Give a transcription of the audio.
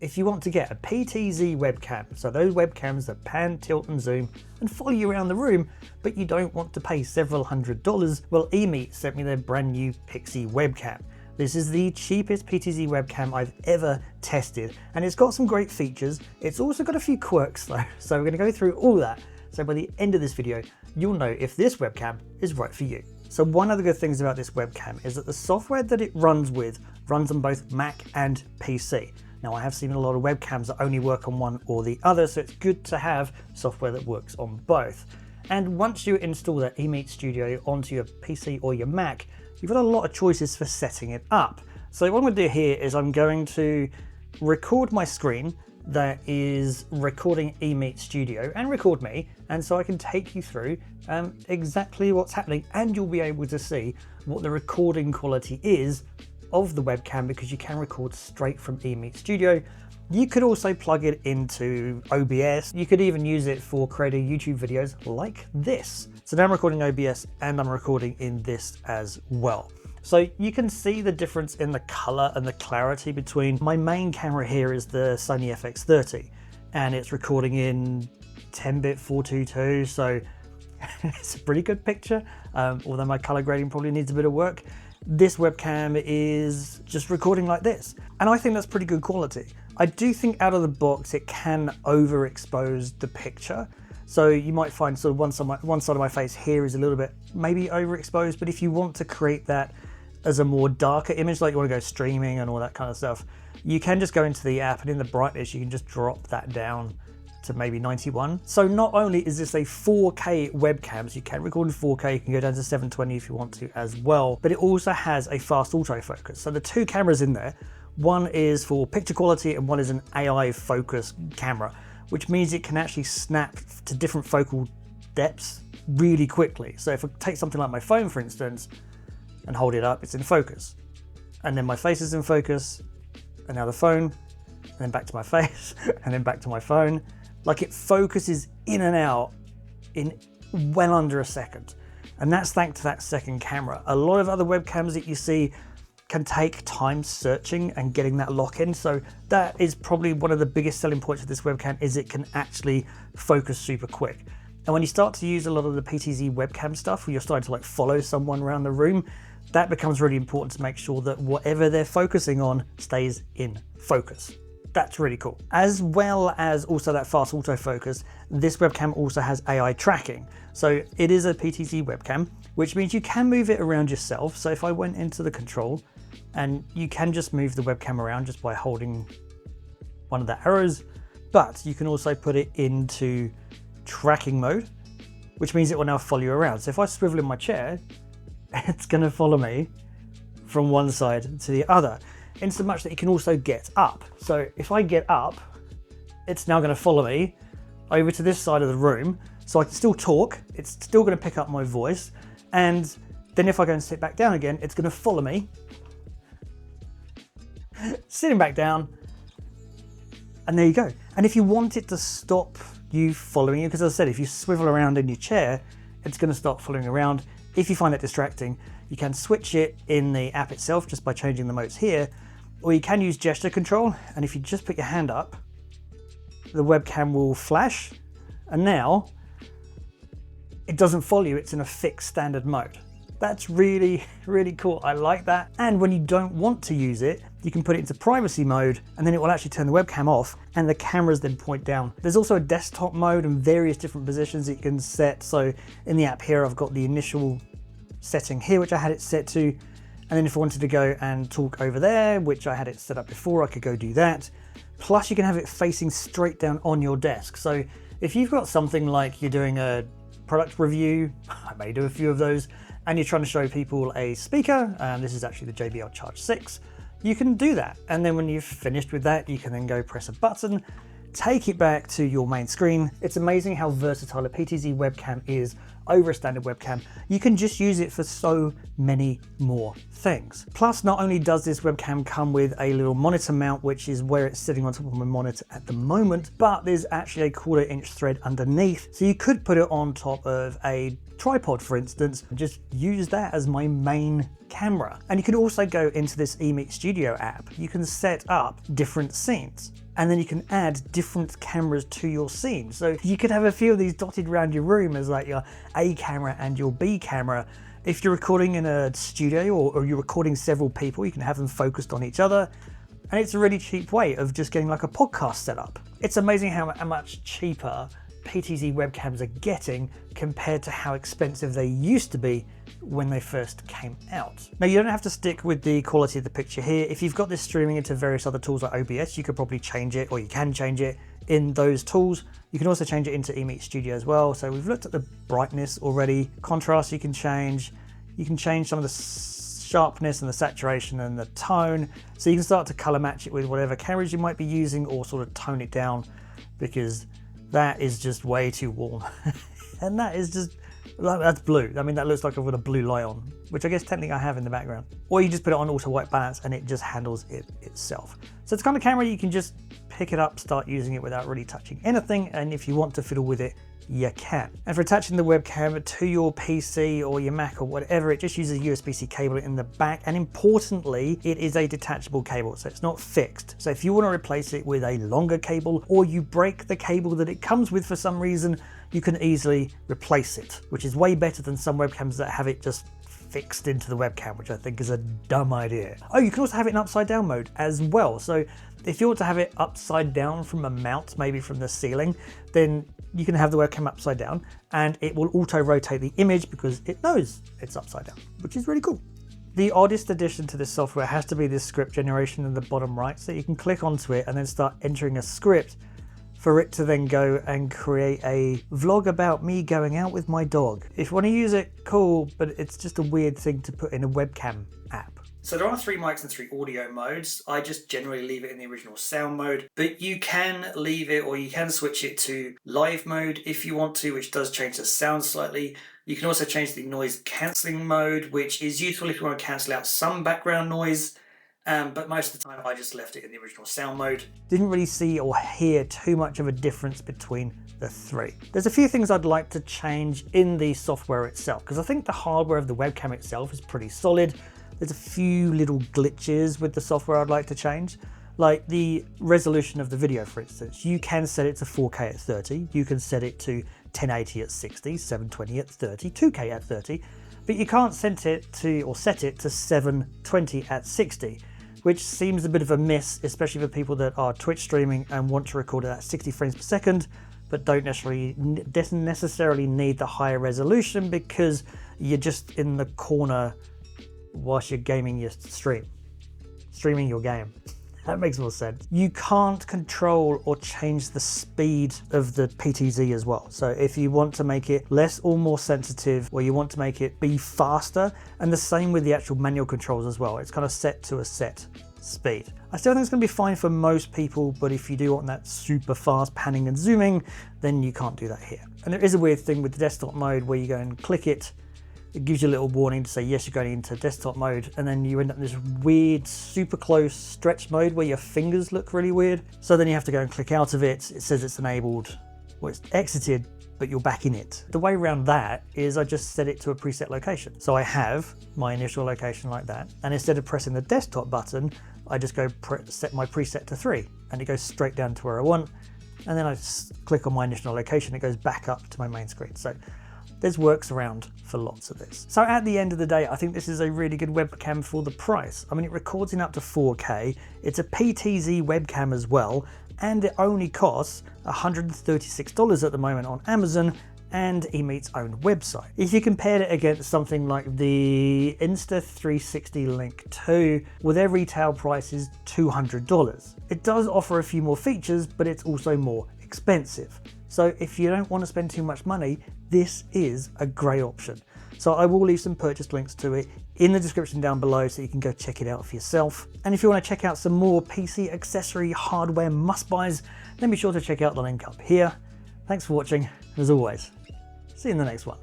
If you want to get a PTZ webcam, so those webcams that pan, tilt and zoom and follow you around the room, but you don't want to pay several $100s, well, EMEET sent me their brand new Pixy webcam. This is the cheapest PTZ webcam I've ever tested, and it's got some great features. It's also got a few quirks though, so we're going to go through all that. So by the end of this video, you'll know if this webcam is right for you. So one of the good things about this webcam is that the software that it runs with runs on both Mac and PC. Now, I have seen a lot of webcams that only work on one or the other, so it's good to have software that works on both. And once you install that EMEET Studio onto your PC or your Mac, you've got a lot of choices for setting it up. So what I'm going to do here is I'm going to record my screen that is recording EMEET Studio and record me, and so I can take you through exactly what's happening, and you'll be able to see what the recording quality is of the webcam, because you can record straight from EMEET Studio. You could also plug it into OBS. You could even use it for creating YouTube videos like this. So now I'm recording OBS and I'm recording in this as well. So you can see the difference in the color and the clarity between my main camera here is the Sony FX30, and it's recording in 10-bit 422, so it's a pretty good picture, although my color grading probably needs a bit of work. This webcam is just recording like this, and I think that's pretty good quality. I do think out of the box it can overexpose the picture, so you might find sort of one side of my face here is a little bit maybe overexposed, but if you want to create that as a more darker image, like you want to go streaming and all that kind of stuff, you can just go into the app, and in the brightness you can just drop that down to maybe 91. So not only is this a 4K webcam, so you can record in 4K, you can go down to 720 if you want to as well, but it also has a fast autofocus. So the two cameras in there, one is for picture quality and one is an AI focus camera, which means it can actually snap to different focal depths really quickly. So if I take something like my phone, for instance, and hold it up, it's in focus. And then my face is in focus, and now the phone, and then back to my face, and then back to my phone. Like, it focuses in and out in well under a second. And that's thanks to that second camera. A lot of other webcams that you see can take time searching and getting that lock in. So that is probably one of the biggest selling points of this webcam, is it can actually focus super quick. And when you start to use a lot of the PTZ webcam stuff, where you're starting to like follow someone around the room, that becomes really important to make sure that whatever they're focusing on stays in focus. That's really cool. As well as also that fast autofocus, this webcam also has AI tracking. So it is a PTZ webcam, which means you can move it around yourself. So if I went into the control, and you can just move the webcam around just by holding one of the arrows, but you can also put it into tracking mode, which means it will now follow you around. So if I swivel in my chair, it's going to follow me from one side to the other, in so much that you can also get up. So if I get up, it's now going to follow me over to this side of the room, so I can still talk, it's still going to pick up my voice, and then if I go and sit back down again, it's going to follow me, sitting back down, and there you go. And if you want it to stop you following you, because as I said, if you swivel around in your chair, it's going to start following around. If you find it distracting, you can switch it in the app itself just by changing the modes here, or you can use gesture control, and if you just put your hand up, the webcam will flash, and now it doesn't follow you, it's in a fixed standard mode. That's really, really cool. I like that. And when you don't want to use it, you can put it into privacy mode, and then it will actually turn the webcam off and the cameras then point down. There's also a desktop mode and various different positions that you can set. So in the app here, I've got the initial setting here, which I had it set to. And then if I wanted to go and talk over there, which I had it set up before, I could go do that. Plus you can have it facing straight down on your desk. So if you've got something like you're doing a product review, I may do a few of those, and you're trying to show people a speaker, and this is actually the JBL Charge 6, you can do that. And then when you've finished with that, you can then go press a button, take it back to your main screen. It's amazing how versatile a PTZ webcam is over a standard webcam. You can just use it for so many more things. Plus, not only does this webcam come with a little monitor mount, which is where it's sitting on top of my monitor at the moment, but there's actually a 1/4 inch thread underneath. So you could put it on top of a tripod, for instance, and just use that as my main camera. And you can also go into this EMEET Studio app. You can set up different scenes. and then you can add different cameras to your scene. So you could have a few of these dotted around your room as like your A camera and your B camera. If you're recording in a studio or you're recording several people, you can have them focused on each other. And it's a really cheap way of just getting like a podcast set up. It's amazing how much cheaper PTZ webcams are getting compared to how expensive they used to be when they first came out. Now, you don't have to stick with the quality of the picture here. If you've got this streaming into various other tools like OBS, you could probably change it, or you can change it in those tools. You can also change it into EMEET Studio as well. So we've looked at the brightness already. Contrast you can change. You can change some of the sharpness and the saturation and the tone. So you can start to color match it with whatever cameras you might be using, or sort of tone it down, because that is just way too warm. And that is just, that's blue. I mean, that looks like I've got a blue light on, which I guess technically I have in the background. Or you just put it on auto white balance and it just handles it itself. So it's the kind of camera you can just pick it up, start using it without really touching anything. And if you want to fiddle with it, you can. And for attaching the webcam to your PC or your Mac or whatever, it just uses a USB-C cable in the back. And importantly, it is a detachable cable, so it's not fixed. So if you want to replace it with a longer cable, or you break the cable that it comes with for some reason, you can easily replace it, which is way better than some webcams that have it just fixed into the webcam, which I think is a dumb idea. Oh, you can also have it in upside down mode as well. So if you want to have it upside down from a mount, maybe from the ceiling, then you can have the webcam upside down and it will auto rotate the image because it knows it's upside down, which is really cool. The oddest addition to this software has to be this script generation in the bottom right. So you can click onto it and then start entering a script for it to then go and create a vlog about me going out with my dog. If you want to use it, cool, but it's just a weird thing to put in a webcam app. So there are 3 mics and 3 audio modes. I just generally leave it in the original sound mode, but you can leave it, or you can switch it to live mode if you want to, which does change the sound slightly. You can also change the noise cancelling mode, which is useful if you want to cancel out some background noise. But most of the time I just left it in the original sound mode. Didn't really see or hear too much of a difference between the 3. There's a few things I'd like to change in the software itself, because I think the hardware of the webcam itself is pretty solid. There's a few little glitches with the software I'd like to change, like the resolution of the video, for instance. You can set it to 4K at 30, you can set it to 1080 at 60, 720 at 30, 2K at 30, but you can't set it to 720 at 60. Which seems a bit of a miss, especially for people that are Twitch streaming and want to record it at 60 frames per second, but don't necessarily need the higher resolution because you're just in the corner whilst you're gaming your streaming your game. That makes more sense. You can't control or change the speed of the PTZ as well. So if you want to make it less or more sensitive, or you want to make it be faster, and the same with the actual manual controls as well. It's kind of set to a set speed. I still think it's going to be fine for most people, but if you do want that super fast panning and zooming, then you can't do that here. And there is a weird thing with the desktop mode where you go and click it. It gives you a little warning to say, yes, you're going into desktop mode, and then you end up in this weird, super close stretch mode where your fingers look really weird. So then you have to go and click out of it. It says it's enabled, or it's exited, but you're back in it. The way around that is I just set it to a preset location. So I have my initial location like that, and instead of pressing the desktop button, I just go set my preset to 3, and it goes straight down to where I want. And then I just click on my initial location, it goes back up to my main screen. So there's works around for lots of this. So at the end of the day, I think this is a really good webcam for the price. I mean, it records in up to 4K. It's a PTZ webcam as well, and it only costs $136 at the moment on Amazon and EMEET's own website. If you compared it against something like the Insta360 Link 2, well, their retail price is $200. It does offer a few more features, but it's also more expensive. So if you don't want to spend too much money, this is a great option. So I will leave some purchase links to it in the description down below so you can go check it out for yourself. And if you want to check out some more PC accessory hardware must-buys, then be sure to check out the link up here. Thanks for watching, as always. See you in the next one.